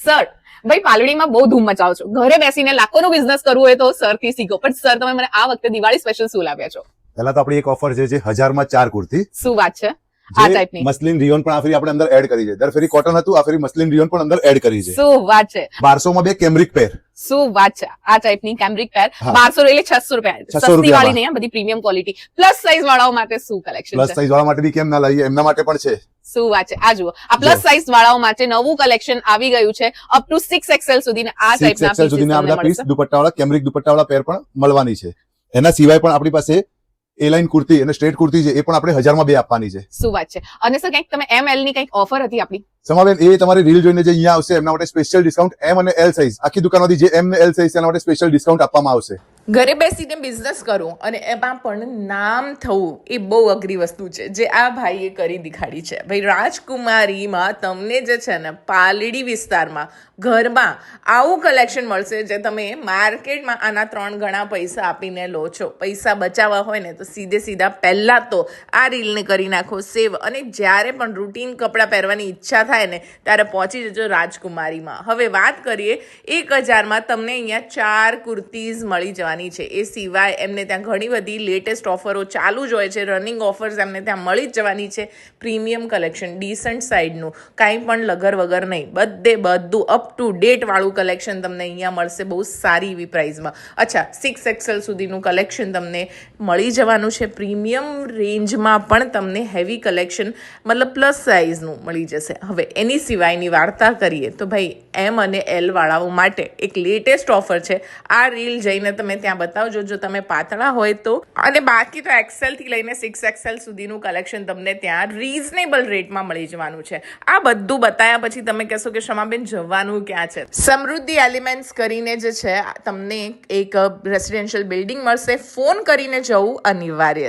Sir ભાઈ પાલડીમાં બહુ ધૂમ મચાવો છો, ઘરે બેસીને લાખોનો બિઝનેસ કરવું હોય તો સર થી શીખો. પણ સર તમે મને આ વખતે દિવાળી સ્પેશિયલ શું લાવ્યા છો? પહેલા તો આપણી એક ઓફર છે જે 1000 માં 4 કુર્તી, શું વાત છે? આ જે ટાઈપની મસ્લિન રિયોન પણ આ ફેરી આપણે અંદર એડ કરી છે. દર ફેરી કોટન હતું, આ ફેરી મસ્લિન રિયોન પણ અંદર એડ કરી છે. શું વાત છે? 1200 માં 2 કેમરિક પેર. શું વાત છે? આ ટાઈપની કેમ્બ્રિક પેર હા. 1200 એટલે 600 રૂપિયા. 600 સસ્તી રૂપિયામાં. વાળી નહીં, આ બધી પ્રીમિયમ ક્વોલિટી. પ્લસ સાઇઝ વાળાઓ માટે શું કલેક્શન પ્લસ છે? સાઈઝ વાળા માટે બી કેમ ના લઈએ, એમના માટે પણ છે. શું વાત છે? આ જુઓ, આ પ્લસ સાઇઝ વાળાઓ માટે નવું કલેક્શન આવી ગયું છે. અપ ટુ 6XL સુધીના આ 6 ટાઈપના એક્સેલ સુધીના આ બધા પીસ પીસ દુપટ્ટાવાળા કેમરિક દુપટ્ટાવાળા પેર પણ મળવાની છે. એના સિવાય પણ આપણી પાસે એ લાઈન કુર્તી અને સ્ટ્રેટ કુર્તી છે, એ પણ આપણે 1000 માં 2 આપવાની છે. શું વાત છે? અને સર કંઈક તમે ML ની કંઈક ઓફર હતી આપણી? સમાબેન, એ તમારી રીલ જોઈને જે અહીંયા આવશે એમના માટે સ્પેશિયલ ડિસ્કાઉન્ટ M અને L સાઈઝ આખી દુકાનમાંથી જે M અને L સાઈઝ છે એના માટે સ્પેશિયલ ડિસ્કાઉન્ટ આપવામાં આવશે. ઘરે બેસીને બિઝનેસ કરવું અને એમાં પણ નામ થવું એ બહુ અઘરી વસ્તુ છે, જે આ ભાઈએ કરી દેખાડી છે. ભાઈ રાજકુમારીમાં તમને જે છે ને પાલડી વિસ્તારમાં ઘરમાં આવું કલેક્શન મળશે જે તમે માર્કેટમાં આના 3 ગણા પૈસા આપીને લો છો. પૈસા બચાવવા હોય ને તો સીધા પહેલાં તો આ રીલને કરી નાખો સેવ, અને જ્યારે પણ રૂટીન કપડાં પહેરવાની ઈચ્છા થાય ને ત્યારે પહોંચી જજો રાજકુમારીમાં. હવે વાત કરીએ 1000માં તમને અહીંયા 4 કુર્તીઝ મળી જવાની છે. એ સિવાય એમને ત્યાં ઘણી બધી લેટેસ્ટ ઓફરો ચાલુ જ હોય છે, રનિંગ ઓફર્સ એમને ત્યાં મળી જ જવાની છે. પ્રીમિયમ કલેક્શન, ડિસન્ટ સાઇડનું, કાંઈ પણ લગર વગર નહીં, બધું અપ ટુ ડેટ વાળું કલેક્શન તમને અહીંયા મળશે બહુ સારી એવી પ્રાઇસમાં. અચ્છા, 6XL સુધીનું કલેક્શન તમને મળી જવાનું છે. પ્રીમિયમ રેન્જમાં પણ તમને હેવી કલેક્શન મતલબ પ્લસ સાઇઝનું મળી જશે. હવે એની સિવાયની વાર્તા કરીએ તો ભાઈ M અને L વાળાઓ માટે એક લેટેસ્ટ ઓફર છે. આ રીલ જઈને તમે ત્યાં બતાવજો જો તમે પાતળા હોય તો. અને બાકી તો XL થી લઈને 6XL સુધીનું કલેક્શન તમને ત્યાં રીઝનેબલ રેટમાં મળી જવાનું છે. આ બધું બતાવ્યા પછી તમે કહેશો કે શમાબેન જવાનું ક્યાં છે? સમૃદ્ધિ એલિમેન્ટ્સ કરીને જે છે તમને એક રેસિડેન્શિયલ બિલ્ડિંગ મળશે. ફોન કરીને જવું અનિવાર્ય.